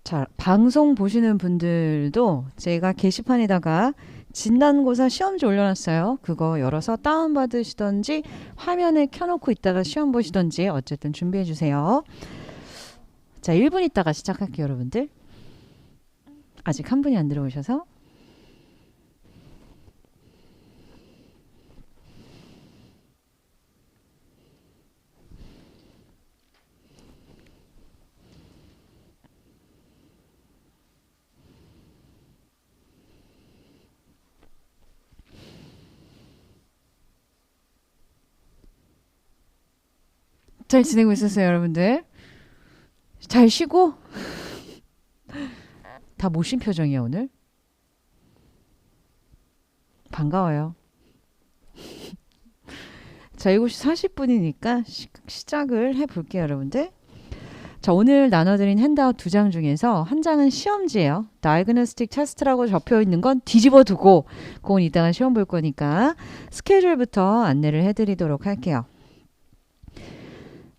자, 방송 보시는 분들도 제가 게시판에다가 진단고사 시험지 올려놨어요. 그거 열어서 다운받으시던지 화면에 켜놓고 있다가 시험 보시던지 어쨌든 준비해주세요. 자, 1분 있다가 시작할게요, 여러분들. 아직 한 분이 안 들어오셔서. 잘 지내고 있었어요, 여러분들? 잘 쉬고? 다 못 쉰 표정이야, 오늘? 반가워요. 자, 7시 40분이니까 시작을 해볼게요, 여러분들. 자, 오늘 나눠드린 핸드아웃 2장 중에서 한 장은 시험지예요. Diagnostic Test라고 적혀있는 건 뒤집어 두고 그건 이따가 시험 볼 거니까 스케줄부터 안내를 해드리도록 할게요.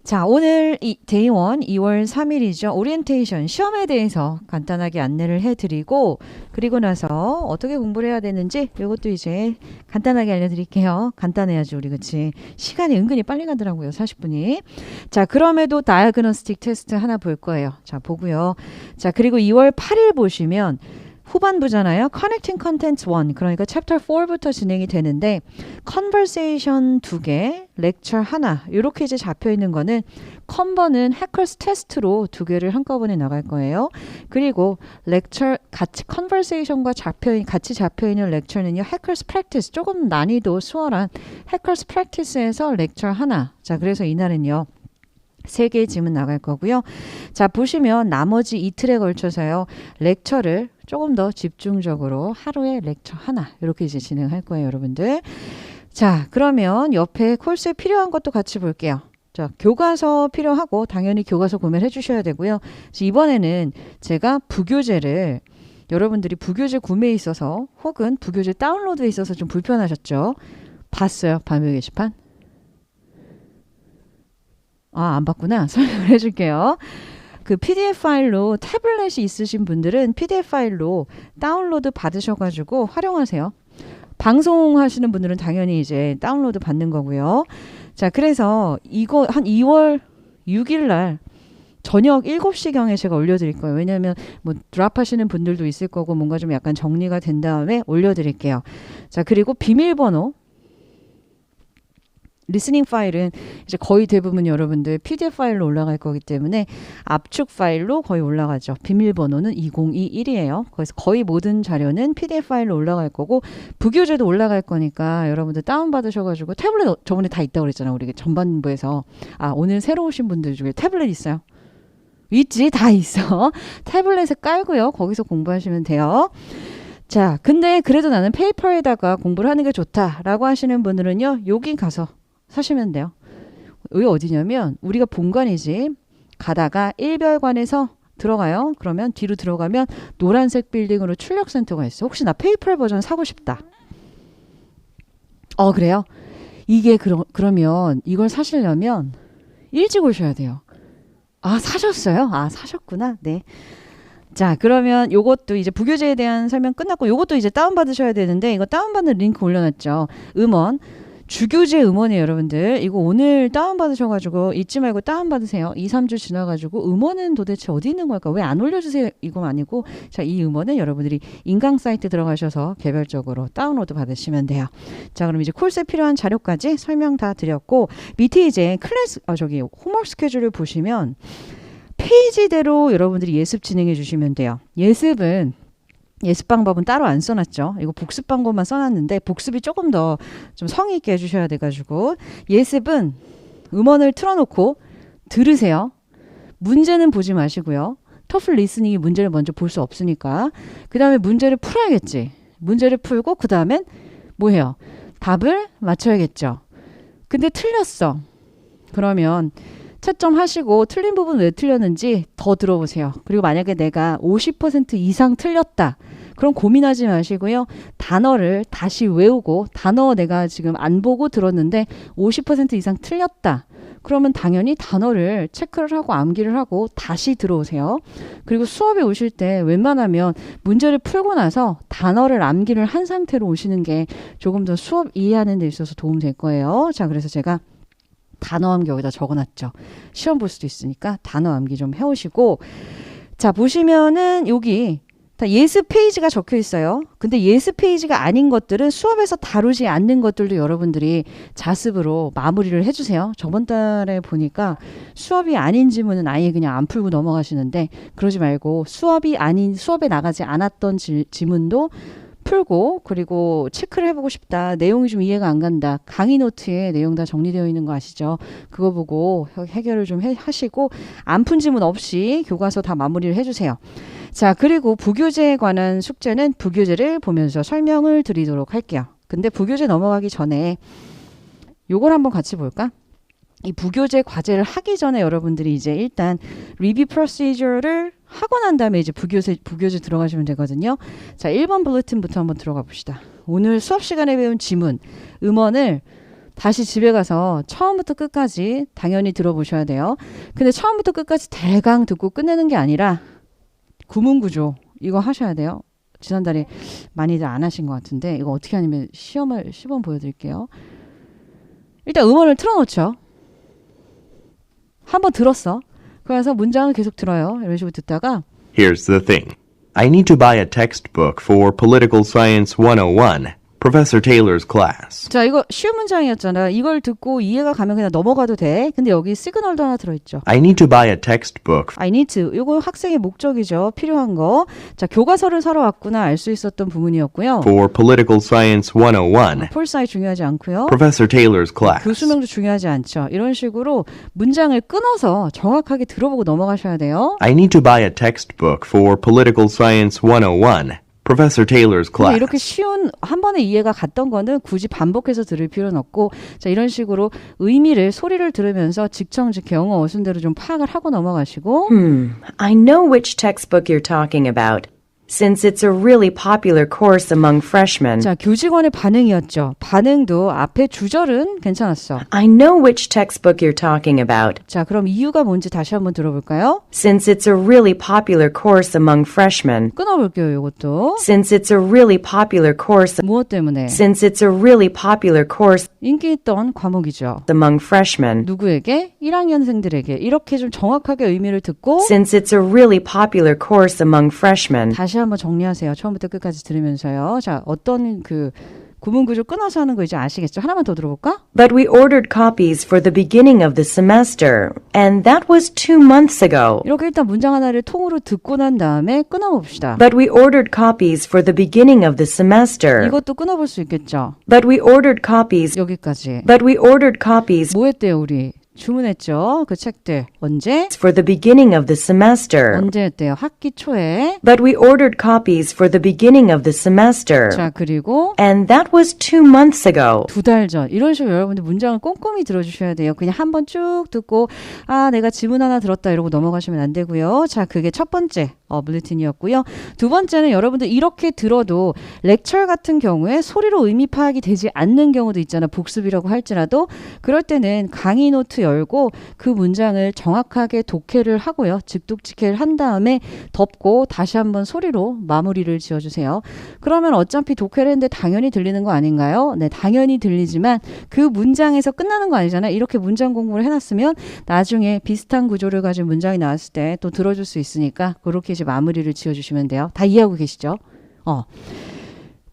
자, 오늘 데이 1, 2월 3일이죠. 오리엔테이션 시험에 대해서 간단하게 안내를 해드리고 그리고 나서 어떻게 공부를 해야 되는지 이것도 이제 간단하게 알려드릴게요. 간단해야지 우리 그치? 시간이 은근히 빨리 가더라고요. 40분이. 자, 그럼에도 다이아그노스틱 테스트 하나 볼 거예요. 자, 보고요. 자, 그리고 2월 8일 보시면 후반부잖아요. Connecting Contents 1 그러니까 Chapter 4부터 진행이 되는데 Conversation 2개, 렉처 하나 이렇게 이제 잡혀 있는 거는 컨버는 해커스 테스트로 2개를 한꺼번에 나갈 거예요. 그리고 렉처 같이 Conversation과 같이 잡혀 있는 렉처는요. 해커스 프랙티스 조금 난이도 수월한 해커스 프랙티스에서 렉처 하나. 자, 그래서 이날은요. 3개의 질문 나갈 거고요. 자, 보시면 나머지 이틀에 걸쳐서요. 렉처를 조금 더 집중적으로 하루에 렉처 하나 이렇게 이제 진행할 거예요, 여러분들. 자, 그러면 옆에 코र्스에 필요한 것도 같이 볼게요. 자, 교과서 필요하고 당연히 교과서 구매를 해주셔야 되고요. 이번에는 제가 부교재를 여러분들이 부교재 구매에 있어서 혹은 부교재 다운로드에 있어서 좀 불편하셨죠? 봤어요, 밤의 게시판? 아, 안 봤구나. 설명을 해줄게요. 그 PDF 파일로 태블릿이 있으신 분들은 PDF 파일로 다운로드 받으셔가지고 활용하세요. 방송하시는 분들은 당연히 이제 다운로드 받는 거고요. 자, 그래서 이거 한 2월 6일 날 저녁 7시경에 제가 올려드릴 거예요. 왜냐하면 뭐 드랍 하시는 분들도 있을 거고 뭔가 좀 약간 정리가 된 다음에 올려드릴게요. 자, 그리고 비밀번호 리스닝 파일은 이제 거의 대부분 여러분들 PDF 파일로 올라갈 거기 때문에 압축 파일로 거의 올라가죠. 비밀번호는 2021이에요. 그래서 거의 모든 자료는 PDF 파일로 올라갈 거고 부교재도 올라갈 거니까 여러분들 다운받으셔가지고 태블릿 저번에 다 있다고 그랬잖아요. 우리 전반부에서. 아, 오늘 새로 오신 분들 중에 태블릿 있어요? 있지? 다 있어. 태블릿에 깔고요. 거기서 공부하시면 돼요. 자, 근데 그래도 나는 페이퍼에다가 공부를 하는 게 좋다라고 하시는 분들은요. 여기 가서 사시면 돼요. 여기 어디냐면 우리가 본관이지. 가다가 1별관에서 들어가요. 그러면 뒤로 들어가면 노란색 빌딩으로 출력센터가 있어. 혹시 나 페이퍼 버전 사고 싶다. 그래요? 이게 그러면 이걸 사시려면 일찍 오셔야 돼요. 아, 사셨어요? 아, 사셨구나. 네. 자, 그러면 요것도 이제 부교재에 대한 설명 끝났고 요것도 이제 다운받으셔야 되는데 이거 다운받는 링크 올려놨죠. 음원. 주교재 음원이에요, 여러분들. 이거 오늘 다운받으셔가지고 잊지 말고 다운받으세요. 2, 3주 지나가지고 음원은 도대체 어디 있는 걸까? 왜 안 올려주세요? 이건 아니고 자, 이 음원은 여러분들이 인강 사이트 들어가셔서 개별적으로 다운로드 받으시면 돼요. 자, 그럼 이제 콜스에 필요한 자료까지 설명 다 드렸고 밑에 이제 홈워크 스케줄을 보시면 페이지대로 여러분들이 예습 진행해 주시면 돼요. 예습 방법은 따로 안 써놨죠. 이거 복습 방법만 써놨는데 복습이 조금 더 좀 성의 있게 해주셔야 돼가지고 예습은 음원을 틀어놓고 들으세요. 문제는 보지 마시고요. 토플 리스닝이 문제를 먼저 볼 수 없으니까 그 다음에 문제를 풀어야겠지. 문제를 풀고 그 다음엔 뭐해요? 답을 맞춰야겠죠. 근데 틀렸어. 그러면 채점하시고 틀린 부분 왜 틀렸는지 더 들어보세요. 그리고 만약에 내가 50% 이상 틀렸다. 그럼 고민하지 마시고요. 단어를 다시 외우고 단어 내가 지금 안 보고 들었는데 50% 이상 틀렸다. 그러면 당연히 단어를 체크를 하고 암기를 하고 다시 들어오세요. 그리고 수업에 오실 때 웬만하면 문제를 풀고 나서 단어를 암기를 한 상태로 오시는 게 조금 더 수업 이해하는 데 있어서 도움 될 거예요. 자, 그래서 제가 단어 암기 여기다 적어놨죠. 시험 볼 수도 있으니까 단어 암기 좀 해오시고, 자, 보시면은 여기 다 예스 페이지가 적혀 있어요. 근데 예스 페이지가 아닌 것들은 수업에서 다루지 않는 것들도 여러분들이 자습으로 마무리를 해주세요. 저번 달에 보니까 수업이 아닌 지문은 아예 그냥 안 풀고 넘어가시는데, 그러지 말고 수업이 아닌, 수업에 나가지 않았던 지문도 풀고, 그리고 체크를 해보고 싶다. 내용이 좀 이해가 안 간다. 강의 노트에 내용 다 정리되어 있는 거 아시죠? 그거 보고 해결을 좀 하시고, 안 푼 지문 없이 교과서 다 마무리를 해주세요. 자, 그리고 부교재에 관한 숙제는 부교재를 보면서 설명을 드리도록 할게요. 근데 부교재 넘어가기 전에 요걸 한번 같이 볼까? 이 부교재 과제를 하기 전에 여러분들이 이제 일단 리뷰 프로시저를 하고 난 다음에 이제 부교재 들어가시면 되거든요. 자, 1번 블루틴부터 한번 들어가 봅시다. 오늘 수업 시간에 배운 지문, 음원을 다시 집에 가서 처음부터 끝까지 당연히 들어보셔야 돼요. 근데 처음부터 끝까지 대강 듣고 끝내는 게 아니라 구문구조 이거 하셔야 돼요. 지난달에 많이들 안 하신 것 같은데 이거 어떻게 하냐면 시범 보여드릴게요. 일단 음원을 틀어놓죠. 한번 들었어. 그래서 문장을 계속 들어요. 이런 식으로 듣다가 Here's the thing. I need to buy a textbook for Political Science 101, Professor Taylor's class. 자, 이거 쉬운 문장이었잖아. 이걸 듣고 이해가 가면 그냥 넘어가도 돼. 근데 여기 시그널도 하나 들어있죠. I need to buy a textbook. I need to. 이거 학생의 목적이죠. 필요한 거. 자, 교과서를 사러 왔구나 알 수 있었던 부분이었고요. For Political Science 101, 폴사이 중요하지 않고요. Professor Taylor's class. 교수명도 중요하지 않죠. 이런 식으로 문장을 끊어서 정확하게 들어보고 넘어가셔야 돼요. I need to buy a textbook for Political Science 101, Professor Taylor's 근데 class. 이렇게 쉬운 한 번에 이해가 갔던 거는 굳이 반복해서 들을 필요는 없고, 자, 이런 식으로 의미를 소리를 들으면서 직청직 영어 어순대로 좀 파악을 하고 넘어가시고 I know which textbook you're talking about, since it's a really popular course among freshmen. 자, 교직원의 반응이었죠. 반응도 앞에 주절은 괜찮았어. I know which textbook you're talking about, 자, 그럼 이유가 뭔지 다시 한번 들어볼까요? since it's a really popular course among freshmen. 끊어볼게요, 이것도. Since it's a really popular course. 무엇 때문에? Since it's a really popular course 인기 있던 과목이죠. among freshmen. 누구에게? 1학년생들에게. 이렇게 좀 정확하게 의미를 듣고 Since it's a really popular course among freshmen. 다시 한번 정리하세요. 처음부터 끝까지 들으면서요. 자, 어떤 그 구문구조 끊어서 하는 거 이제 아시겠죠? 하나만 더 들어볼까? But we ordered copies for the beginning of the semester, and that was 2 months ago. 이렇게 일단 문장 하나를 통으로 듣고 난 다음에 끊어봅시다. But we ordered copies for the beginning of the semester. 이것도 끊어볼 수 있겠죠? But we ordered copies. 여기까지. But we ordered copies 뭐 했대요, 우리? 주문했죠? 그 책들. 언제? for the beginning of the semester. 언제 했대요? 학기 초에. But we ordered copies for the beginning of the semester. 자, 그리고 And that was 2 months ago. 2달 전. 이런 식으로 여러분들 문장을 꼼꼼히 들어주셔야 돼요. 그냥 한번 쭉 듣고 아, 내가 지문 하나 들었다 이러고 넘어가시면 안 되고요. 자, 그게 첫 번째 블루틴이었고요. 두 번째는 여러분들 이렇게 들어도 렉처 같은 경우에 소리로 의미 파악이 되지 않는 경우도 있잖아. 복습이라고 할지라도 그럴 때는 강의 노트 열고 그 문장을 정확하게 독해를 하고요. 즉독직해를 한 다음에 덮고 다시 한번 소리로 마무리를 지어주세요. 그러면 어차피 독해를 했는데 당연히 들리는 거 아닌가요? 네, 당연히 들리지만 그 문장에서 끝나는 거 아니잖아요. 이렇게 문장 공부를 해놨으면 나중에 비슷한 구조를 가진 문장이 나왔을 때 또 들어줄 수 있으니까 그렇게 이제 마무리를 지어주시면 돼요. 다 이해하고 계시죠?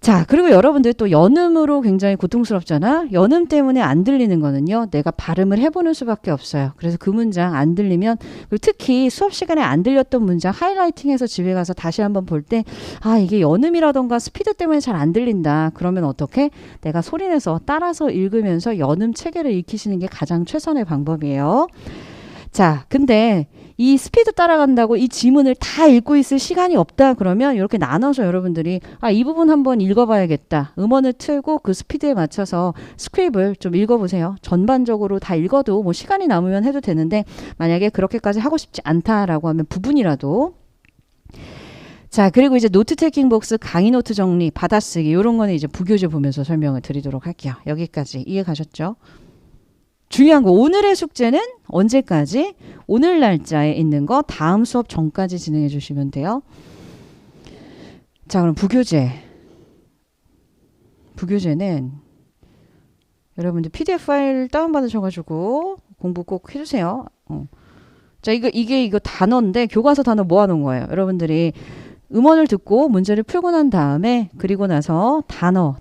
자, 그리고 여러분들 또 연음으로 굉장히 고통스럽잖아. 연음 때문에 안 들리는 거는요. 내가 발음을 해보는 수밖에 없어요. 그래서 그 문장 안 들리면, 그리고 특히 수업 시간에 안 들렸던 문장 하이라이팅해서 집에 가서 다시 한번 볼 때 아, 이게 연음이라던가 스피드 때문에 잘 안 들린다. 그러면 어떻게? 내가 소리내서 따라서 읽으면서 연음 체계를 익히시는 게 가장 최선의 방법이에요. 자, 근데 이 스피드 따라간다고 이 지문을 다 읽고 있을 시간이 없다 그러면 이렇게 나눠서 여러분들이 아, 이 부분 한번 읽어봐야겠다. 음원을 틀고 그 스피드에 맞춰서 스크립을 좀 읽어보세요. 전반적으로 다 읽어도 뭐 시간이 남으면 해도 되는데 만약에 그렇게까지 하고 싶지 않다라고 하면 부분이라도. 자, 그리고 이제 노트 테이킹 복스, 강의 노트 정리, 받아쓰기 이런 거는 이제 부교재 보면서 설명을 드리도록 할게요. 여기까지 이해 가셨죠? 중요한 거 오늘의 숙제는 언제까지? 오늘 날짜에 있는 거 다음 수업 전까지 진행해 주시면 돼요. 자, 그럼 부교재는 여러분들 PDF 파일 다운받으셔가지고 공부 꼭 해주세요. 자, 이거 단어인데 교과서 단어 모아놓은 거예요. 여러분들이 음원을 듣고 문제를 풀고 난 다음에 그리고 나서 단어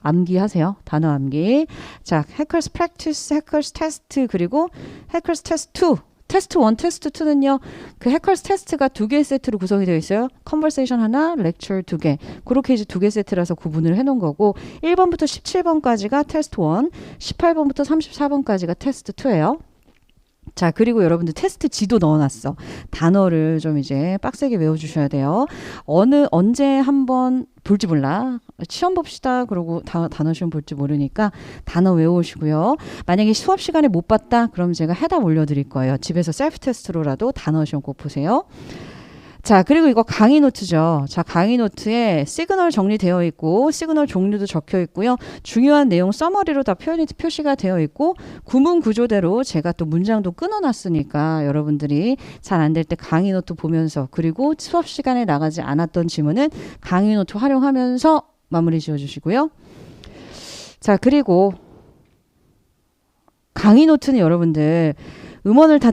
암기하세요. 단어 암기. 자, 해커스 프랙티스, 해커스 테스트 그리고 해커스 테스트 2. 테스트 1, 테스트 2는요. 그 해커스 테스트가 2개의 세트로 구성이 되어 있어요. 컨버세이션 하나, 렉처 2개. 그렇게 이제 2개 세트라서 구분을 해 놓은 거고 1번부터 17번까지가 테스트 1, 18번부터 34번까지가 테스트 2예요. 자, 그리고 여러분들 테스트 지도 넣어놨어. 단어를 좀 이제 빡세게 외워주셔야 돼요. 언제 한번 볼지 몰라. 시험 봅시다. 그러고 단어 시험 볼지 모르니까 단어 외우시고요. 만약에 수업 시간에 못 봤다? 그럼 제가 해답 올려드릴 거예요. 집에서 셀프 테스트로라도 단어 시험 꼭 보세요. 자, 그리고 이거 강의 노트죠. 자, 강의 노트에 시그널 정리되어 있고 시그널 종류도 적혀 있고요. 중요한 내용 서머리로 다 표시가 되어 있고 구문 구조대로 제가 또 문장도 끊어놨으니까 여러분들이 잘 안 될 때 강의 노트 보면서 그리고 수업 시간에 나가지 않았던 지문은 강의 노트 활용하면서 마무리 지어주시고요. 자, 그리고 강의 노트는 여러분들 음원을 다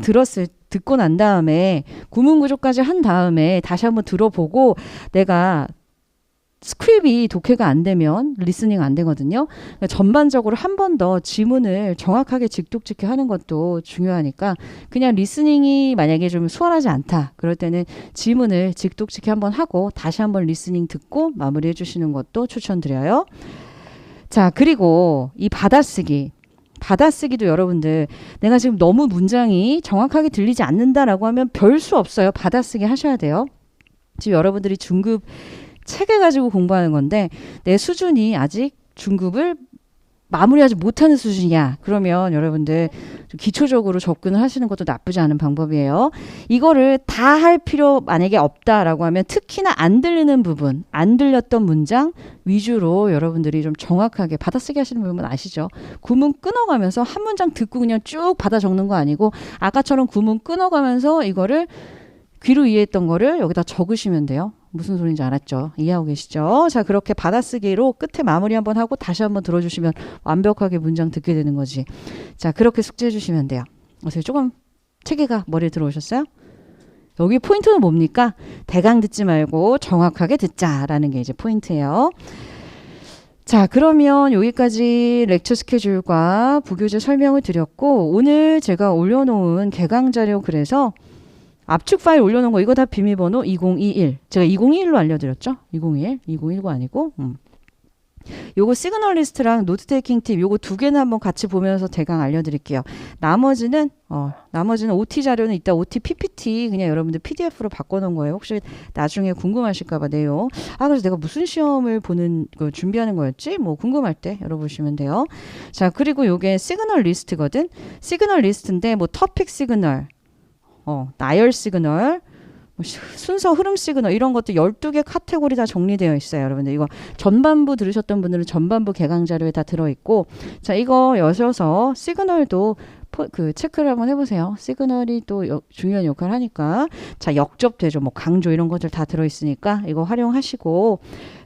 듣고 난 다음에 구문 구조까지 한 다음에 다시 한번 들어보고 내가 스크립이 독해가 안 되면 리스닝 안 되거든요. 그러니까 전반적으로 한 번 더 지문을 정확하게 직독직해 하는 것도 중요하니까 그냥 리스닝이 만약에 좀 수월하지 않다. 그럴 때는 지문을 직독직해 한번 하고 다시 한번 리스닝 듣고 마무리해 주시는 것도 추천드려요. 자, 그리고 이 받아쓰기도 여러분들 내가 지금 너무 문장이 정확하게 들리지 않는다라고 하면 별 수 없어요. 받아쓰기 하셔야 돼요. 지금 여러분들이 중급 책을 가지고 공부하는 건데 내 수준이 아직 중급을 마무리하지 못하는 수준이야. 그러면 여러분들 좀 기초적으로 접근을 하시는 것도 나쁘지 않은 방법이에요. 이거를 다 할 필요 만약에 없다라고 하면 특히나 안 들리는 부분, 안 들렸던 문장 위주로 여러분들이 좀 정확하게 받아쓰기 하시는 부분 아시죠? 구문 끊어가면서 한 문장 듣고 그냥 쭉 받아 적는 거 아니고 아까처럼 구문 끊어가면서 이거를 귀로 이해했던 거를 여기다 적으시면 돼요. 무슨 소리인지 알았죠? 이해하고 계시죠? 자, 그렇게 받아쓰기로 끝에 마무리 한번 하고 다시 한번 들어주시면 완벽하게 문장 듣게 되는 거지. 자, 그렇게 숙지해 주시면 돼요. 어서 조금 체계가 머리에 들어오셨어요? 여기 포인트는 뭡니까? 대강 듣지 말고 정확하게 듣자라는 게 이제 포인트예요. 자, 그러면 여기까지 렉처 스케줄과 부교재 설명을 드렸고 오늘 제가 올려놓은 개강 자료 그래서 압축 파일 올려놓은 거 이거 다 비밀번호 2021. 제가 2021로 알려드렸죠? 2019 아니고. 요거 시그널 리스트랑 노트 테이킹 팁 요거 두 개는 한번 같이 보면서 대강 알려드릴게요. 나머지는 OT 자료는 이따 OT PPT 그냥 여러분들 PDF로 바꿔놓은 거예요. 혹시 나중에 궁금하실까봐 내용. 그래서 내가 무슨 시험을 준비하는 거였지? 뭐 궁금할 때 열어보시면 돼요. 자, 그리고 요게 시그널 리스트거든. 시그널 리스트인데 뭐 터픽 시그널, 나열 시그널, 순서 흐름 시그널 이런 것도 12개 카테고리 다 정리되어 있어요. 여러분들 이거 전반부 들으셨던 분들은 전반부 개강 자료에 다 들어있고 자, 이거 여셔서 시그널도 체크를 한번 해보세요. 시그널이 또 중요한 역할을 하니까 자, 역접 대조 뭐 강조 이런 것들 다 들어있으니까 이거 활용하시고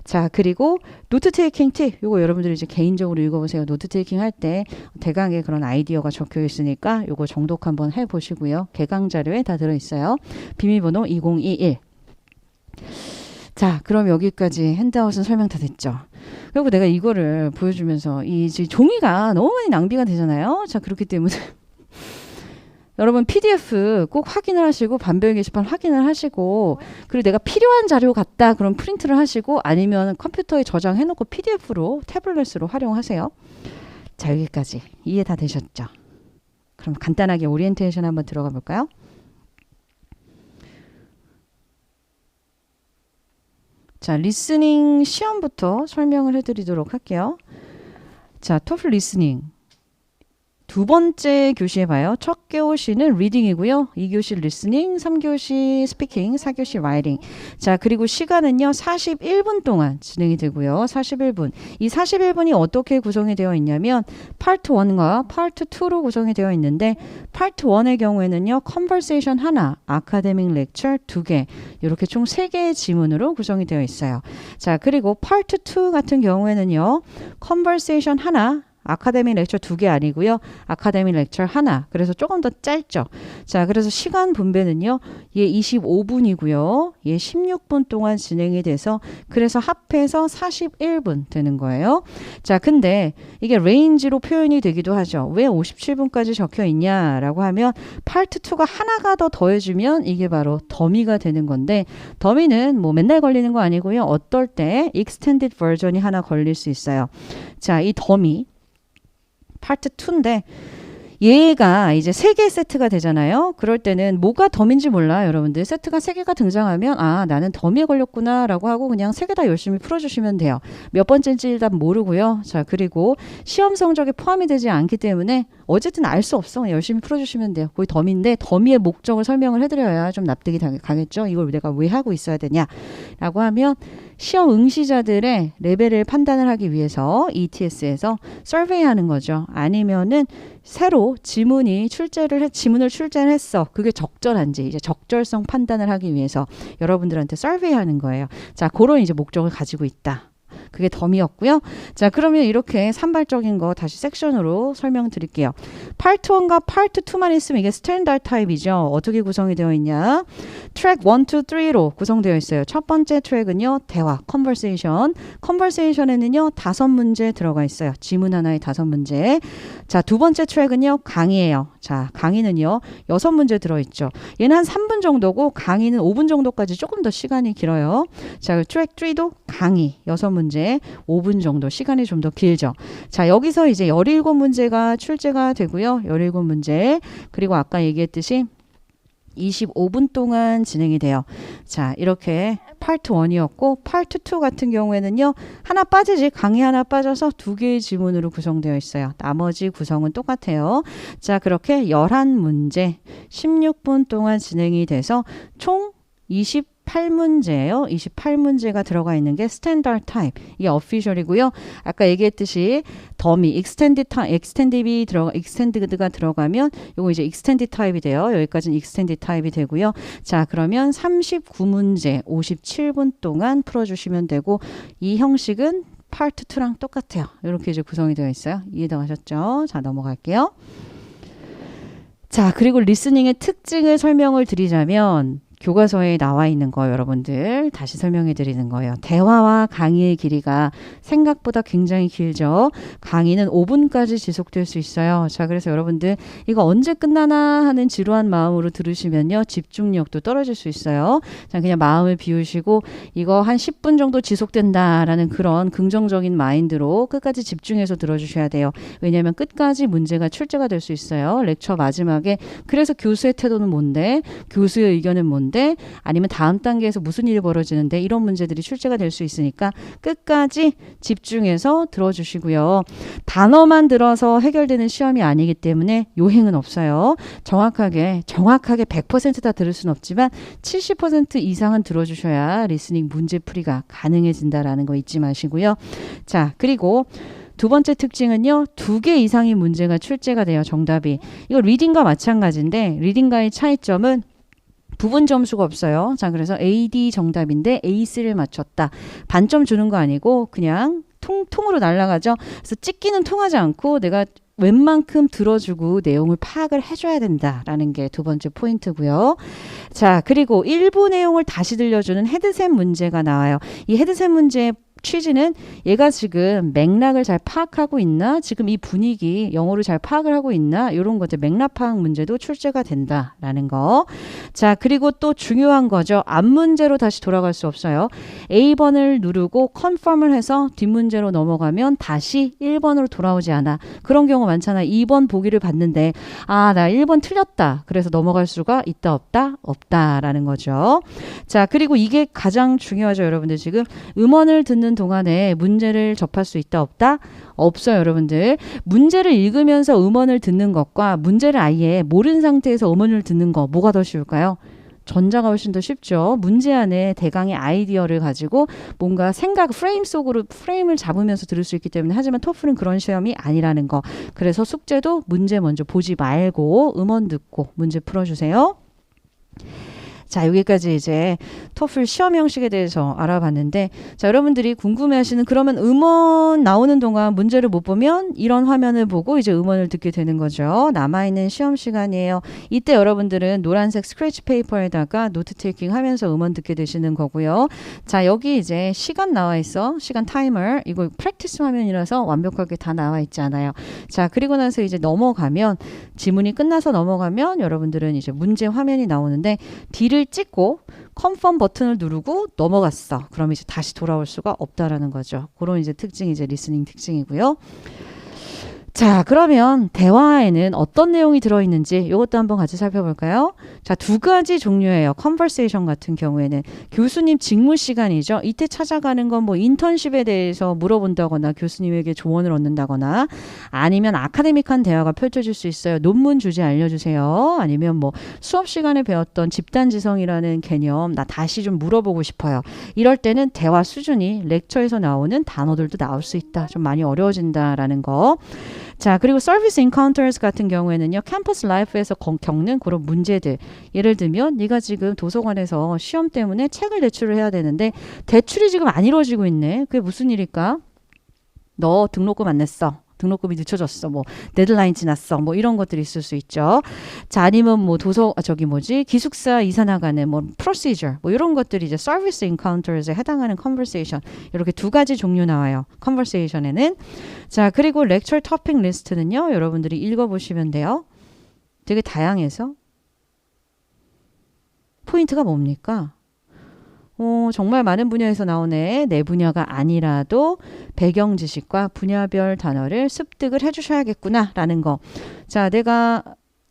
자, 그리고 노트 테이킹 팁 요거 여러분들이 이제 개인적으로 읽어보세요. 노트 테이킹 할 때 대강의 그런 아이디어가 적혀 있으니까 요거 정독 한번 해보시고요. 개강 자료에 다 들어있어요. 비밀번호 2021. 자, 그럼 여기까지 핸드아웃은 설명 다 됐죠. 그리고 내가 이거를 보여주면서 이 종이가 너무 많이 낭비가 되잖아요. 자, 그렇기 때문에 여러분 PDF 꼭 확인을 하시고 반별 게시판 확인을 하시고 그리고 내가 필요한 자료 같다 그럼 프린트를 하시고 아니면 컴퓨터에 저장해 놓고 PDF로 태블릿으로 활용하세요. 자, 여기까지 이해 다 되셨죠? 그럼 간단하게 오리엔테이션 한번 들어가 볼까요? 자, 리스닝 시험부터 설명을 해드리도록 할게요. 자, 토플 리스닝 두 번째 교시에 봐요. 첫 교시는 reading이고요. 2교시 listening, 3교시 speaking, 4교시 writing. 자, 그리고 시간은요. 41분 동안 진행이 되고요. 41분. 이 41분이 어떻게 구성이 되어 있냐면 파트 1과 파트 2로 구성이 되어 있는데 파트 1의 경우에는요. conversation 하나, academic lecture 2개, 이렇게 총 3개의 지문으로 구성이 되어 있어요. 자, 그리고 파트 2 같은 경우에는요. conversation 하나, 아카데미 렉처 2개 아니고요. 아카데미 렉처 하나. 그래서 조금 더 짧죠. 자, 그래서 시간 분배는요. 얘 25분이고요. 얘 16분 동안 진행이 돼서 그래서 합해서 41분 되는 거예요. 자, 근데 이게 레인지로 표현이 되기도 하죠. 왜 57분까지 적혀 있냐라고 하면 파트 2가 하나가 더 더해주면 이게 바로 더미가 되는 건데 더미는 뭐 맨날 걸리는 거 아니고요. 어떨 때 extended version이 하나 걸릴 수 있어요. 자, 이 더미 파트 2인데 얘가 이제 3개 세트가 되잖아요. 그럴 때는 뭐가 덤인지 몰라 여러분들. 세트가 3개가 등장하면 아 나는 덤에 걸렸구나 라고 하고 그냥 3개 다 열심히 풀어주시면 돼요. 몇 번째인지 일단 모르고요. 자, 그리고 시험 성적에 포함이 되지 않기 때문에 어쨌든 알 수 없어. 그냥 열심히 풀어주시면 돼요. 거의 덤인데 덤이의 목적을 설명을 해드려야 좀 납득이 가겠죠. 이걸 내가 왜 하고 있어야 되냐 라고 하면 시험 응시자들의 레벨을 판단을 하기 위해서 ETS에서 서베이하는 거죠. 아니면은 새로 지문을 출제를 했어. 그게 적절한지 이제 적절성 판단을 하기 위해서 여러분들한테 서베이하는 거예요. 자, 그런 이제 목적을 가지고 있다. 그게 덤이었고요. 자, 그러면 이렇게 산발적인 거 다시 섹션으로 설명드릴게요. 파트 1과 파트 2만 있으면 이게 스탠다드 타입이죠. 어떻게 구성이 되어 있냐? 트랙 1, 2, 3로 구성되어 있어요. 첫 번째 트랙은요. 대화, conversation. conversation에는요. 5문제 들어가 있어요. 지문 하나에 5문제. 자, 두 번째 트랙은요. 강의예요. 자, 강의는요. 6문제 들어있죠. 얘는 한 3분 정도고 강의는 5분 정도까지 조금 더 시간이 길어요. 자, 트랙 3도 강의 6문제. 5분 정도 시간이 좀 더 길죠. 자, 여기서 이제 17문제가 출제가 되고요. 17문제. 그리고 아까 얘기했듯이 25분 동안 진행이 돼요. 자, 이렇게 파트 1이었고 파트 2 같은 경우에는요. 하나 빠지지. 강의 하나 빠져서 2개의 지문으로 구성되어 있어요. 나머지 구성은 똑같아요. 자, 그렇게 11문제 16분 동안 진행이 돼서 총 28문제예요. 28문제가 들어가 있는 게 스탠다드 타입. 이게 어피셜이고요. 아까 얘기했듯이 더미, 익스텐디드가 들어가면 요거 이제 익스텐디드 타입이 돼요. 여기까지는 익스텐디드 타입이 되고요. 자, 그러면 39문제 57분 동안 풀어주시면 되고 이 형식은 파트 2랑 똑같아요. 이렇게 이제 구성이 되어 있어요. 이해가 가셨죠? 자, 넘어갈게요. 자, 그리고 리스닝의 특징을 설명을 드리자면 교과서에 나와 있는 거 여러분들 다시 설명해 드리는 거예요. 대화와 강의의 길이가 생각보다 굉장히 길죠. 강의는 5분까지 지속될 수 있어요. 자, 그래서 여러분들 이거 언제 끝나나 하는 지루한 마음으로 들으시면요. 집중력도 떨어질 수 있어요. 자, 그냥 마음을 비우시고 이거 한 10분 정도 지속된다라는 그런 긍정적인 마인드로 끝까지 집중해서 들어주셔야 돼요. 왜냐하면 끝까지 문제가 출제가 될 수 있어요. 렉처 마지막에 그래서 교수의 태도는 뭔데? 교수의 의견은 뭔데? 아니면 다음 단계에서 무슨 일이 벌어지는데 이런 문제들이 출제가 될 수 있으니까 끝까지 집중해서 들어주시고요. 단어만 들어서 해결되는 시험이 아니기 때문에 요행은 없어요. 정확하게 100% 다 들을 수는 없지만 70% 이상은 들어주셔야 리스닝 문제풀이가 가능해진다라는 거 잊지 마시고요. 자, 그리고 두 번째 특징은요. 2개 이상의 문제가 출제가 돼요. 정답이. 이거 리딩과 마찬가지인데 리딩과의 차이점은 부분 점수가 없어요. 자, 그래서 AD 정답인데 A3를 맞췄다. 반점 주는 거 아니고 그냥 통으로 날아가죠. 그래서 찍기는 통하지 않고 내가 웬만큼 들어주고 내용을 파악을 해줘야 된다라는 게 두 번째 포인트고요. 자, 그리고 일부 내용을 다시 들려주는 헤드셋 문제가 나와요. 이 헤드셋 문제의 취지는 얘가 지금 맥락을 잘 파악하고 있나? 지금 이 분위기 영어를 잘 파악을 하고 있나? 이런 것들 맥락 파악 문제도 출제가 된다라는 거. 자, 그리고 또 중요한 거죠. 앞 문제로 다시 돌아갈 수 없어요. A번을 누르고 컨펌을 해서 뒷문제로 넘어가면 다시 1번으로 돌아오지 않아. 그런 경우 많잖아. 2번 보기를 봤는데 아, 나 1번 틀렸다. 그래서 넘어갈 수가 있다 없다? 없다라는 거죠. 자, 그리고 이게 가장 중요하죠. 여러분들 지금 음원을 듣는 동안에 문제를 접할 수 있다 없다? 없어요, 여러분들. 문제를 읽으면서 음원을 듣는 것과 문제를 아예 모르는 상태에서 음원을 듣는 거 뭐가 더 쉬울까요? 전자가 훨씬 더 쉽죠. 문제 안에 대강의 아이디어를 가지고 뭔가 생각 프레임 속으로 프레임을 잡으면서 들을 수 있기 때문에 하지만 토플은 그런 시험이 아니라는 거. 그래서 숙제도 문제 먼저 보지 말고 음원 듣고 문제 풀어주세요. 자, 여기까지 이제 토플 시험 형식에 대해서 알아봤는데, 자, 여러분들이 궁금해하시는 그러면 음원 나오는 동안 문제를 못 보면 이런 화면을 보고 이제 음원을 듣게 되는 거죠. 남아있는 시험 시간이에요. 이때 여러분들은 노란색 스크래치 페이퍼에다가 노트 테이킹 하면서 음원 듣게 되시는 거고요. 자, 여기 이제 시간 나와 있어. 시간 타이머. 이거 프랙티스 화면이라서 완벽하게 다 나와 있지 않아요. 자, 그리고 나서 이제 넘어가면 지문이 끝나서 넘어가면 여러분들은 이제 문제 화면이 나오는데 D를 찍고 컨펌 버튼을 누르고 넘어갔어. 그럼 이제 다시 돌아올 수가 없다라는 거죠. 그런 이제 특징이 이제 리스닝 특징이고요. 자, 그러면 대화에는 어떤 내용이 들어있는지 이것도 한번 같이 살펴볼까요? 자, 두 가지 종류예요. 컨버세이션 같은 경우에는 교수님 직무 시간이죠. 이때 찾아가는 건 뭐 인턴십에 대해서 물어본다거나 교수님에게 조언을 얻는다거나 아니면 아카데믹한 대화가 펼쳐질 수 있어요. 논문 주제 알려주세요. 아니면 뭐 수업 시간에 배웠던 집단지성이라는 개념 나 다시 좀 물어보고 싶어요. 이럴 때는 대화 수준이 렉처에서 나오는 단어들도 나올 수 있다. 좀 많이 어려워진다라는 거. 자, 그리고 서비스 인카운터스 같은 경우에는요. 캠퍼스 라이프에서 겪는 그런 문제들. 예를 들면 네가 지금 도서관에서 시험 때문에 책을 대출을 해야 되는데 대출이 지금 안 이루어지고 있네. 그게 무슨 일일까? 너 등록금 안 냈어. 등록금이 늦춰졌어. 뭐 데드라인 지났어. 뭐 이런 것들이 있을 수 있죠. 자, 아니면 뭐 기숙사 이사 나가는 뭐 procedure 뭐 이런 것들이 이제 service encounters에 해당하는 conversation. 이렇게 두 가지 종류 나와요. conversation에는. 자, 그리고 lecture topic 리스트는요. 여러분들이 읽어보시면 돼요. 되게 다양해서 포인트가 뭡니까? 정말 많은 분야에서 나오네. 내 분야가 아니라도 배경 지식과 분야별 단어를 습득을 해주셔야겠구나 라는 거. 자, 내가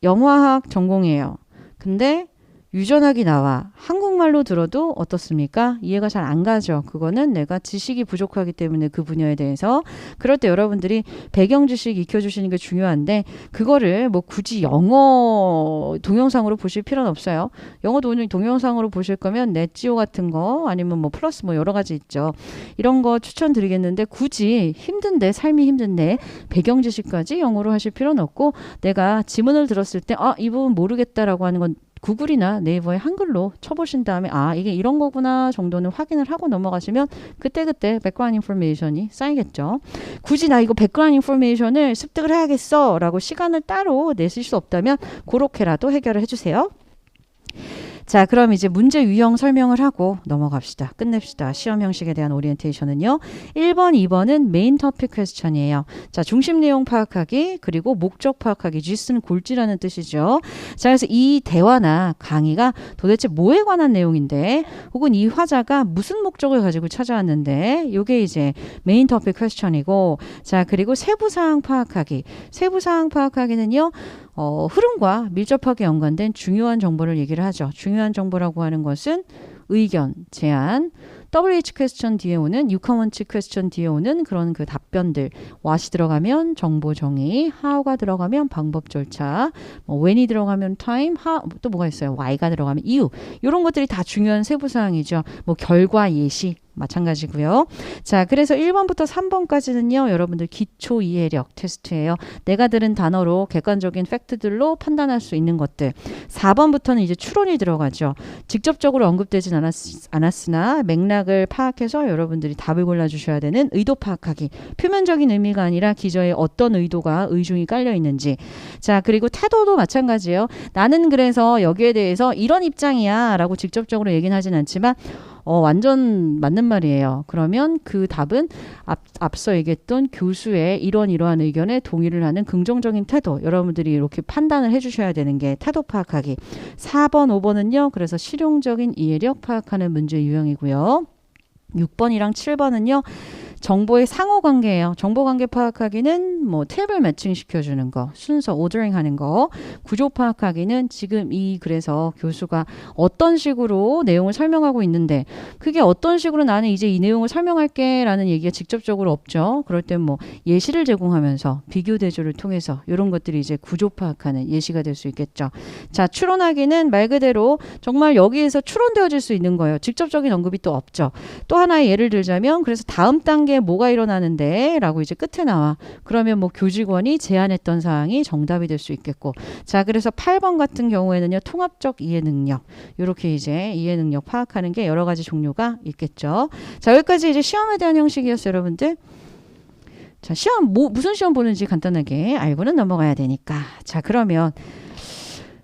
영화학 전공이에요. 근데 유전학이 나와. 한국말로 들어도 어떻습니까? 이해가 잘 안 가죠. 그거는 내가 지식이 부족하기 때문에 그 분야에 대해서. 그럴 때 여러분들이 배경 지식 익혀주시는 게 중요한데 그거를 뭐 굳이 영어 동영상으로 보실 필요는 없어요. 영어 동영상으로 보실 거면 넷지오 같은 거 아니면 뭐 플러스 뭐 여러 가지 있죠. 이런 거 추천드리겠는데 굳이 삶이 힘든데 배경 지식까지 영어로 하실 필요는 없고 내가 지문을 들었을 때 이 부분 모르겠다라고 하는 건 구글이나 네이버에 한글로 쳐보신 다음에 이게 이런 거구나 정도는 확인을 하고 넘어가시면 그때그때 백그라운드 인포메이션이 쌓이겠죠. 굳이 나 이거 백그라운드 인포메이션을 습득을 해야겠어 라고 시간을 따로 내실 수 없다면 그렇게라도 해결을 해주세요. 자, 그럼 이제 문제 유형 설명을 하고 넘어갑시다. 끝냅시다. 시험 형식에 대한 오리엔테이션은요. 1번, 2번은 메인 토픽 퀘스천이에요. 자, 중심 내용 파악하기 그리고 목적 파악하기. GS는 골지라는 뜻이죠. 자, 그래서 이 대화나 강의가 도대체 뭐에 관한 내용인데 혹은 이 화자가 무슨 목적을 가지고 찾아왔는데 이게 이제 메인 토픽 퀘스천이고 자, 그리고 세부사항 파악하기. 세부사항 파악하기는요. 흐름과 밀접하게 연관된 중요한 정보를 얘기를 하죠. 중요한 정보라고 하는 것은 의견, 제안, WH 퀘스천 뒤에 오는 유커먼트 퀘스천 뒤에 오는 그런 그 답변들. what이 들어가면 정보 정의, how가 들어가면 방법 절차, when이 들어가면 time, 또 뭐가 있어요? why가 들어가면 이유. 이런 것들이 다 중요한 세부사항이죠. 뭐 결과 예시. 마찬가지고요. 자, 그래서 1번부터 3번까지는요. 여러분들 기초 이해력 테스트예요. 내가 들은 단어로 객관적인 팩트들로 판단할 수 있는 것들. 4번부터는 이제 추론이 들어가죠. 직접적으로 언급되진 않았으나 맥락을 파악해서 여러분들이 답을 골라주셔야 되는 의도 파악하기. 표면적인 의미가 아니라 기저에 어떤 의도가 의중이 깔려 있는지. 자, 그리고 태도도 마찬가지예요. 나는 그래서 여기에 대해서 이런 입장이야 라고 직접적으로 얘기는 하진 않지만 완전 맞는 말이에요. 그러면 그 답은 앞서 얘기했던 교수의 이러한 의견에 동의를 하는 긍정적인 태도. 여러분들이 이렇게 판단을 해주셔야 되는 게 태도 파악하기. 4번, 5번은요. 그래서 실용적인 이해력 파악하는 문제 유형이고요. 6번이랑 7번은요. 정보의 상호관계예요. 정보관계 파악하기는 뭐 탭을 매칭시켜주는 거, 순서 오더링 하는 거. 구조 파악하기는 지금 이 글에서 교수가 어떤 식으로 내용을 설명하고 있는데 그게 어떤 식으로 나는 이제 이 내용을 설명할게 라는 얘기가 직접적으로 없죠. 그럴 땐 뭐 예시를 제공하면서 비교 대조를 통해서 이런 것들이 이제 구조 파악하는 예시가 될 수 있겠죠. 자, 추론하기는 말 그대로 정말 여기에서 추론되어질 수 있는 거예요. 직접적인 언급이 또 없죠. 또 하나의 예를 들자면 그래서 다음 단계에 뭐가 일어나는데 라고 이제 끝에 나와. 그러면 뭐 교직원이 제안했던 사항이 정답이 될 수 있겠고. 자, 그래서 8번 같은 경우에는요. 통합적 이해 능력. 이렇게 이제 이해 능력 파악하는 게 여러 가지 종류가 있겠죠. 자, 여기까지 이제 시험에 대한 형식이었어요, 여러분들. 자, 시험 무슨 시험 보는지 간단하게 알고는 넘어가야 되니까. 자, 그러면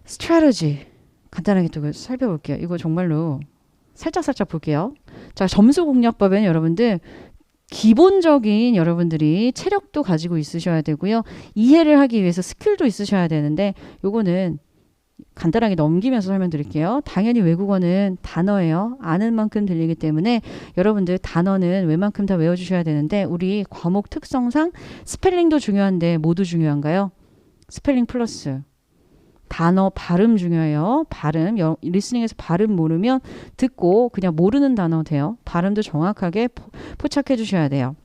strategy 간단하게 또 살펴볼게요. 이거 정말로 살짝 볼게요. 자, 점수 공략법에는 여러분들 기본적인 여러분들이 체력도 가지고 있으셔야 되고요. 이해를 하기 위해서 스킬도 있으셔야 되는데 요거는 간단하게 넘기면서 설명드릴게요. 당연히 외국어는 단어예요. 아는 만큼 들리기 때문에 여러분들 단어는 웬만큼 다 외워주셔야 되는데 우리 과목 특성상 스펠링도 중요한데 뭐도 중요한가요? 스펠링 플러스 단어 발음 중요해요. 발음, 리스닝에서 발음 모르면 듣고 그냥 모르는 단어 돼요. 발음도 정확하게 포착해 주셔야 돼요.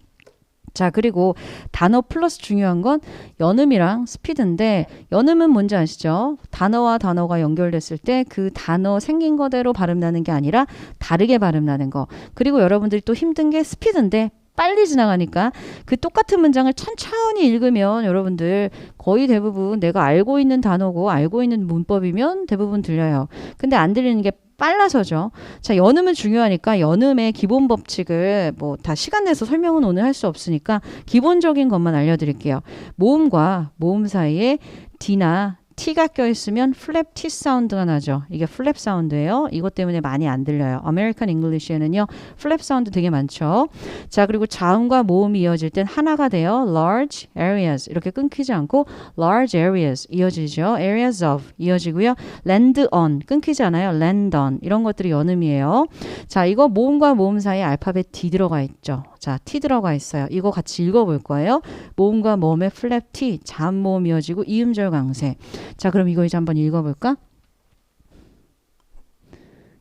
자, 그리고 단어 플러스 중요한 건 연음이랑 스피드인데 연음은 뭔지 아시죠? 단어와 단어가 연결됐을 때 그 단어 생긴 거대로 발음 나는 게 아니라 다르게 발음 나는 거. 그리고 여러분들이 또 힘든 게 스피드인데 빨리 지나가니까 그 똑같은 문장을 천천히 읽으면 여러분들 거의 대부분 내가 알고 있는 단어고 알고 있는 문법이면 대부분 들려요. 근데 안 들리는 게 빨라서죠. 자, 연음은 중요하니까 연음의 기본 법칙을 뭐 다 시간 내서 설명은 오늘 할 수 없으니까 기본적인 것만 알려드릴게요. 모음과 모음 사이에 D나 T가 껴있으면 플랩 T 사운드가 나죠. 이게 플랩 사운드예요. 이것 때문에 많이 안 들려요. 아메리칸 잉글리시에는요. 플랩 사운드 되게 많죠. 자, 그리고 자음과 모음이 이어질 땐 하나가 돼요. large areas 이렇게 끊기지 않고 large areas 이어지죠. areas of 이어지고요. land on 끊기지 않아요. land on 이런 것들이 연음이에요. 자, 이거 모음과 모음 사이에 알파벳 D 들어가 있죠. 자, T 들어가 있어요. 이거 같이 읽어볼 거예요. 모음과 모음의 플랩 T, 자음 모음 이어지고 이음절 강세. 자, 그럼 이거 이제 한번 읽어볼까?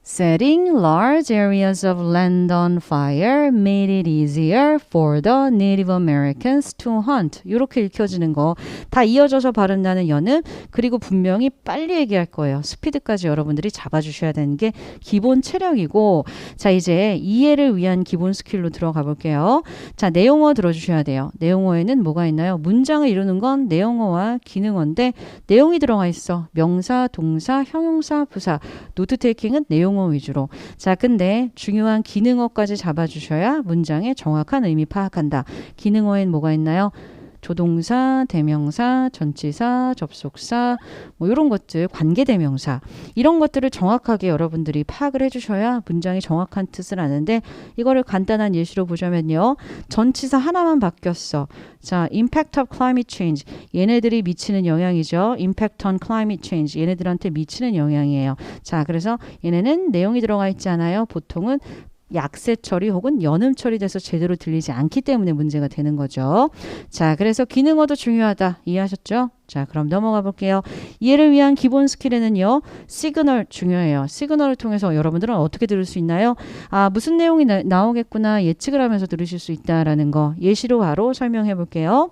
Setting large areas of land on fire made it easier for the Native Americans to hunt. 이렇게 읽혀지는 거 다 이어져서 발음 나는 연음 그리고 분명히 빨리 얘기할 거예요. 스피드까지 여러분들이 잡아주셔야 되는 게 기본 체력이고 자, 이제 이해를 위한 기본 스킬로 들어가 볼게요. 자, 내용어 들어주셔야 돼요. 내용어에는 뭐가 있나요? 문장을 이루는 건 내용어와 기능어인데 내용이 들어가 있어. 명사, 동사, 형용사, 부사. 노트 테이킹은 내용어 위주로. 자, 근데 중요한 기능어까지 잡아주셔야 문장의 정확한 의미 파악한다. 기능어엔 뭐가 있나요? 조동사, 대명사, 전치사, 접속사 뭐 이런 것들, 관계대명사 이런 것들을 정확하게 여러분들이 파악을 해주셔야 문장이 정확한 뜻을 아는데 이거를 간단한 예시로 보자면요. 전치사 하나만 바뀌었어. 자, impact of climate change 얘네들이 미치는 영향이죠. impact on climate change 얘네들한테 미치는 영향이에요. 자, 그래서 얘네는 내용이 들어가 있지 않아요. 보통은 약세 처리 혹은 연음 처리돼서 제대로 들리지 않기 때문에 문제가 되는 거죠. 자, 그래서 기능어도 중요하다. 이해하셨죠? 자, 그럼 넘어가 볼게요. 이해를 위한 기본 스킬에는요. 시그널 중요해요. 시그널을 통해서 여러분들은 어떻게 들을 수 있나요? 아, 무슨 내용이 나오겠구나 예측을 하면서 들으실 수 있다라는 거 예시로 바로 설명해 볼게요.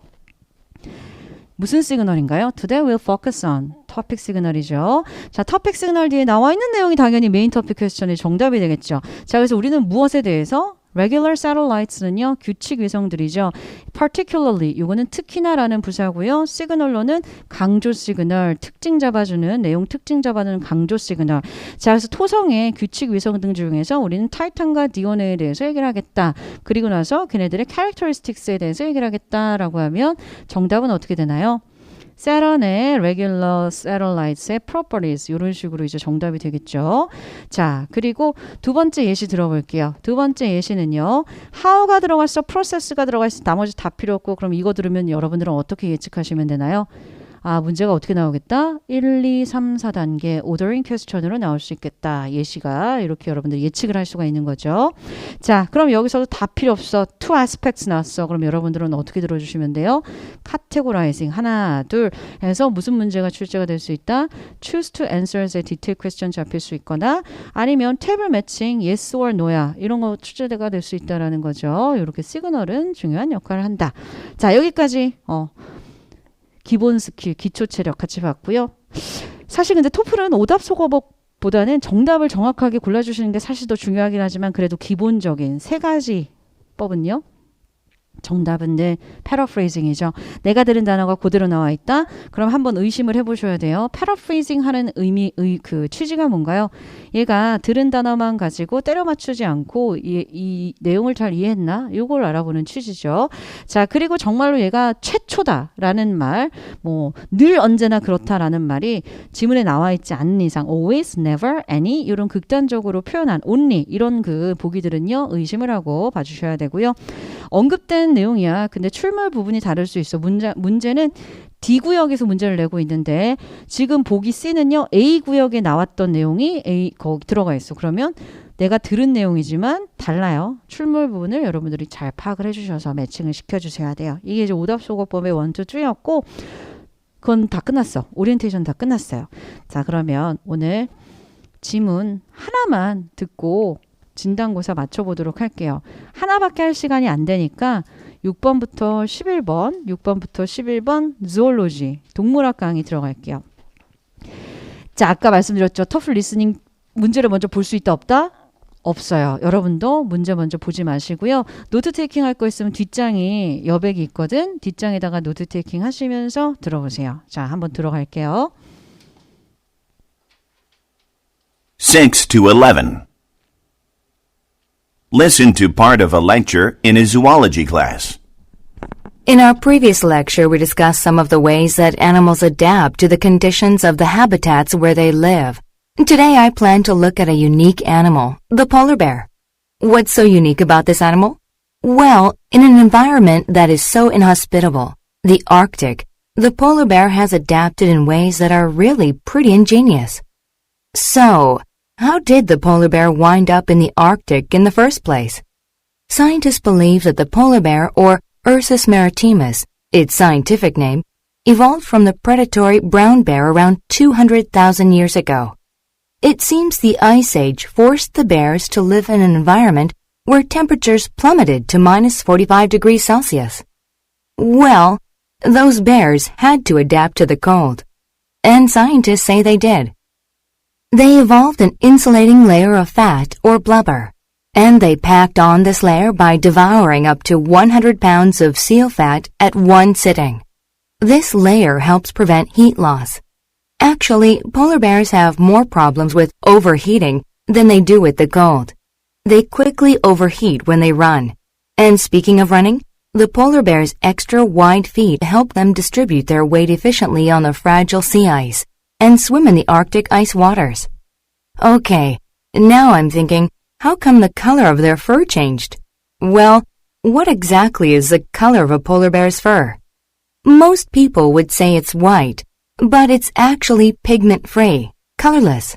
무슨 시그널인가요? Today we'll focus on topic 시그널이죠. 자, topic 시그널 뒤에 나와 있는 내용이 당연히 메인 토픽 퀘스천의 정답이 되겠죠. 자, 그래서 우리는 무엇에 대해서? Regular satellites는요. 규칙 위성들이죠. Particularly 이거는 특히나라는 부사고요. 시그널로는 강조 시그널, 특징 잡아주는 내용 특징 잡아주는 강조 시그널. 자, 그래서 토성의 규칙 위성 등 중에서 우리는 타이탄과 디오네에 대해서 얘기를 하겠다. 그리고 나서 걔네들의 characteristics에 대해서 얘기를 하겠다라고 하면 정답은 어떻게 되나요? Saturn의 regular satellites의 properties 이런 식으로 이제 정답이 되겠죠. 자, 그리고 두 번째 예시 들어볼게요. 두 번째 예시는요. how가 들어갔어, process가 들어갔어. 나머지 다 필요 없고 그럼 이거 들으면 여러분들은 어떻게 예측하시면 되나요? 문제가 어떻게 나오겠다? 1, 2, 3, 4단계 오더링 퀘스천으로 나올 수 있겠다. 예시가 이렇게 여러분들이 예측을 할 수가 있는 거죠. 자, 그럼 여기서도 다 필요 없어. two aspects 나왔어. 그럼 여러분들은 어떻게 들어주시면 돼요? categorizing 하나, 둘 해서 무슨 문제가 출제가 될 수 있다? choose to answers의 detail question 잡힐 수 있거나 아니면 table matching yes or no야. 이런 거 출제가 될 수 있다라는 거죠. 이렇게 시그널은 중요한 역할을 한다. 자, 여기까지 기본 스킬, 기초 체력 같이 봤고요. 사실 근데 토플은 오답 속어보다는 정답을 정확하게 골라주시는 게 사실 더 중요하긴 하지만 그래도 기본적인 세 가지 법은요. 정답은 늘 paraphrasing이죠. 내가 들은 단어가 그대로 나와 있다. 그럼 한번 의심을 해보셔야 돼요. paraphrasing 하는 그 취지가 뭔가요? 얘가 들은 단어만 가지고 때려 맞추지 않고 이 내용을 잘 이해했나? 이걸 알아보는 취지죠. 자, 그리고 정말로 얘가 최초다라는 말, 늘 언제나 그렇다라는 말이 지문에 나와 있지 않는 이상 always, never, any 이런 극단적으로 표현한 only 이런 그 보기들은요. 의심을 하고 봐주셔야 되고요. 언급된 내용이야. 근데 출몰 부분이 다를 수 있어. 문제는 D구역에서 문제를 내고 있는데 지금 보기 C는요. A구역에 나왔던 내용이 거기 들어가 있어. 그러면 내가 들은 내용이지만 달라요. 출몰 부분을 여러분들이 잘 파악을 해주셔서 매칭을 시켜주셔야 돼요. 이게 이제 오답속어법의 1, 2, 3였고 그건 다 끝났어. 오리엔테이션 다 끝났어요. 자, 그러면 오늘 지문 하나만 듣고 진단고사 맞춰보도록 할게요. 하나밖에 할 시간이 안 되니까 6번부터 11번 zoology, 동물학 강의 들어갈게요. 자, 아까 말씀드렸죠. 토플 리스닝 문제를 먼저 볼 수 있다 없다? 없어요. 여러분도 문제 먼저 보지 마시고요. 노트 테이킹 할 거 있으면 뒷장이 여백이 있거든. 뒷장에다가 노트 테이킹 하시면서 들어보세요. 자, 한번 들어갈게요. 6 to 11. Listen to part of a lecture in a zoology class. In our previous lecture, we discussed some of the ways that animals adapt to the conditions of the habitats where they live. Today, I plan to look at a unique animal, the polar bear. What's so unique about this animal? Well, in an environment that is so inhospitable, the Arctic, the polar bear has adapted in ways that are really pretty ingenious. So, how did the polar bear wind up in the Arctic in the first place? Scientists believe that the polar bear, or Ursus maritimus, its scientific name, evolved from the predatory brown bear around 200,000 years ago. It seems the Ice Age forced the bears to live in an environment where temperatures plummeted to minus 45 degrees Celsius. Well, those bears had to adapt to the cold. And scientists say they did. They evolved an insulating layer of fat or blubber, and they packed on this layer by devouring up to 100 pounds of seal fat at one sitting. This layer helps prevent heat loss. Actually, polar bears have more problems with overheating than they do with the cold. They quickly overheat when they run. And speaking of running, the polar bear's extra wide feet help them distribute their weight efficiently on the fragile sea ice and swim in the Arctic ice waters. Okay, now I'm thinking, how come the color of their fur changed? Well, what exactly is the color of a polar bear's fur? Most people would say it's white, but it's actually pigment-free, colorless.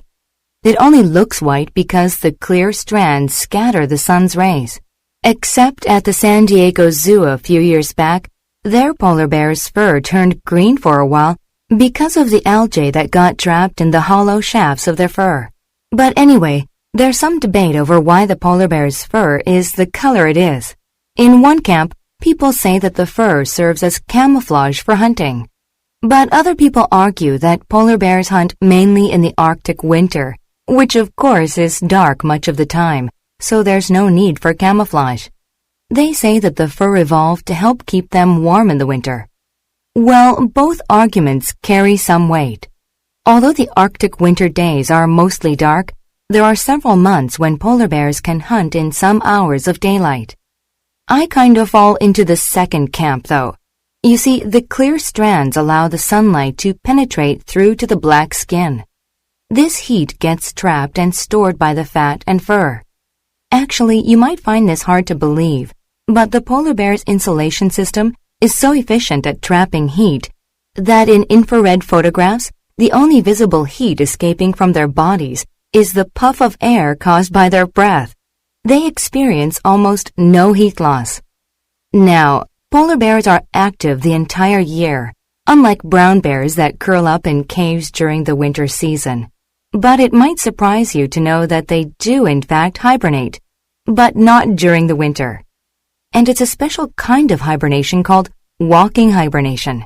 It only looks white because the clear strands scatter the sun's rays. Except at the San Diego Zoo a few years back, their polar bear's fur turned green for a while because of the algae that got trapped in the hollow shafts of their fur. But anyway, there's some debate over why the polar bear's fur is the color it is. In one camp, people say that the fur serves as camouflage for hunting. But other people argue that polar bears hunt mainly in the Arctic winter, which of course is dark much of the time, so there's no need for camouflage. They say that the fur evolved to help keep them warm in the winter. Well, both arguments carry some weight. Although the Arctic winter days are mostly dark, there are several months when polar bears can hunt in some hours of daylight. I kind of fall into the second camp, though. You see, the clear strands allow the sunlight to penetrate through to the black skin. This heat gets trapped and stored by the fat and fur. Actually, you might find this hard to believe, but the polar bear's insulation system is so efficient at trapping heat that in infrared photographs, the only visible heat escaping from their bodies is the puff of air caused by their breath. They experience almost no heat loss. Now, polar bears are active the entire year, unlike brown bears that curl up in caves during the winter season. But it might surprise you to know that they do in fact hibernate, but not during the winter. And it's a special kind of hibernation called walking hibernation.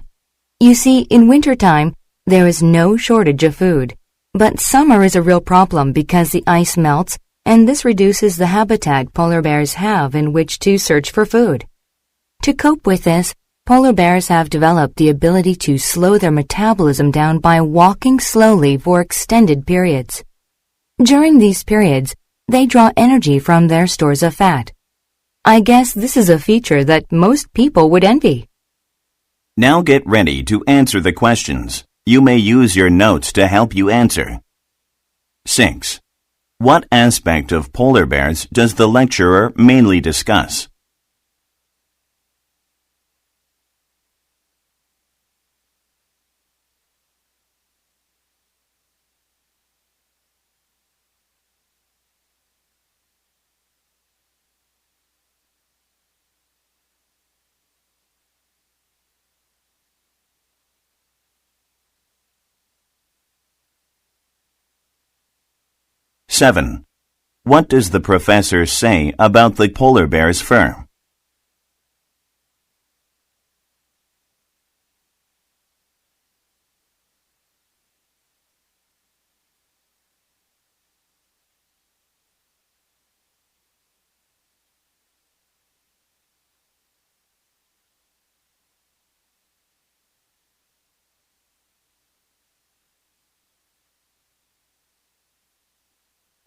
You see, in wintertime, there is no shortage of food, but summer is a real problem because the ice melts, and this reduces the habitat polar bears have in which to search for food. To cope with this, polar bears have developed the ability to slow their metabolism down by walking slowly for extended periods. During these periods, they draw energy from their stores of fat. I guess this is a feature that most people would envy. Now get ready to answer the questions. You may use your notes to help you answer. 6. What aspect of polar bears does the lecturer mainly discuss? Seven. What does the professor say about the polar bear's fur?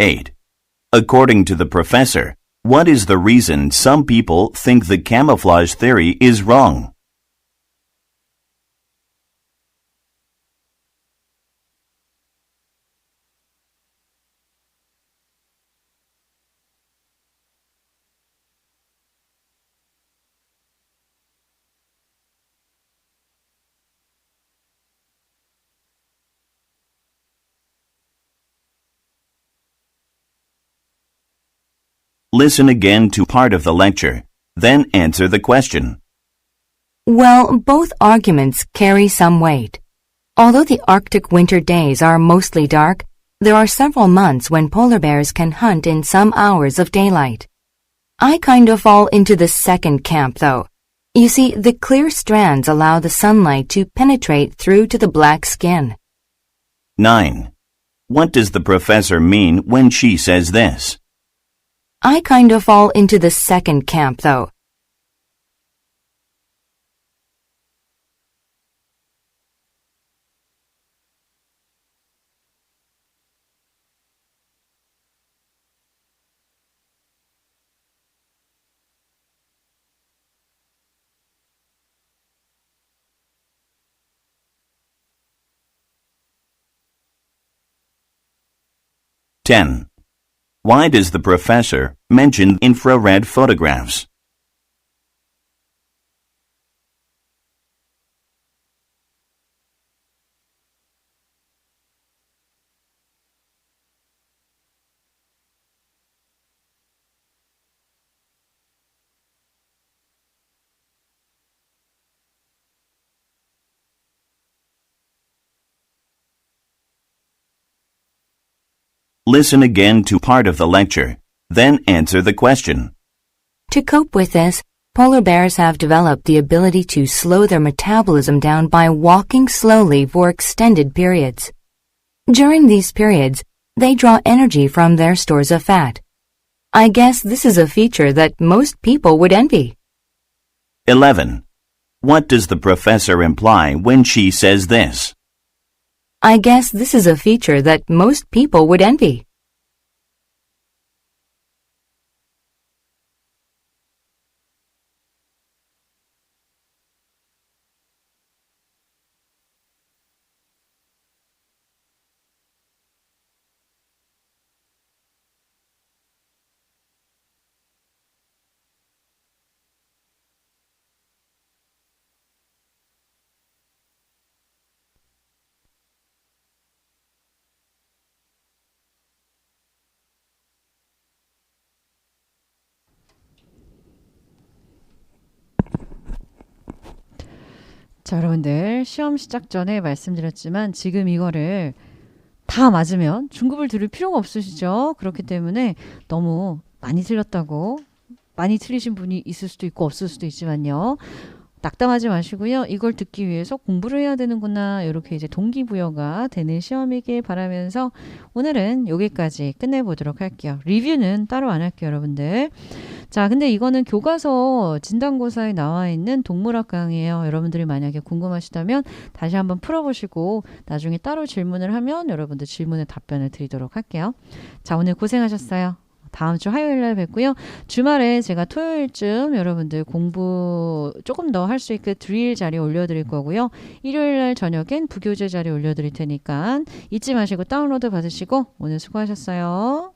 Eight. According to the professor, what is the reason some people think the camouflage theory is wrong? Listen again to part of the lecture, then answer the question. Well, both arguments carry some weight. Although the Arctic winter days are mostly dark, there are several months when polar bears can hunt in some hours of daylight. I kind of fall into the second camp, though. You see, the clear strands allow the sunlight to penetrate through to the black skin. 9. What does the professor mean when she says this? I kind of fall into the second camp, though. Ten. Why does the professor mention infrared photographs? Listen again to part of the lecture, then answer the question. To cope with this, polar bears have developed the ability to slow their metabolism down by walking slowly for extended periods. During these periods, they draw energy from their stores of fat. I guess this is a feature that most people would envy. 11. What does the professor imply when she says this? I guess this is a feature that most people would envy. 자, 여러분들 시험 시작 전에 말씀드렸지만 지금 이거를 다 맞으면 중급을 들을 필요가 없으시죠? 그렇기 때문에 너무 많이 틀렸다고 많이 틀리신 분이 있을 수도 있고 없을 수도 있지만요. 낙담하지 마시고요. 이걸 듣기 위해서 공부를 해야 되는구나. 이렇게 이제 동기부여가 되는 시험이길 바라면서 오늘은 여기까지 끝내보도록 할게요. 리뷰는 따로 안 할게요, 여러분들. 자, 근데 이거는 교과서 진단고사에 나와 있는 동물학 강의예요. 여러분들이 만약에 궁금하시다면 다시 한번 풀어보시고 나중에 따로 질문을 하면 여러분들 질문에 답변을 드리도록 할게요. 자, 오늘 고생하셨어요. 다음 주 화요일 날 뵙고요. 주말에 제가 토요일쯤 여러분들 공부 조금 더 할 수 있게 드릴 자리 올려드릴 거고요. 일요일 날 저녁엔 부교재 자리 올려드릴 테니까 잊지 마시고 다운로드 받으시고 오늘 수고하셨어요.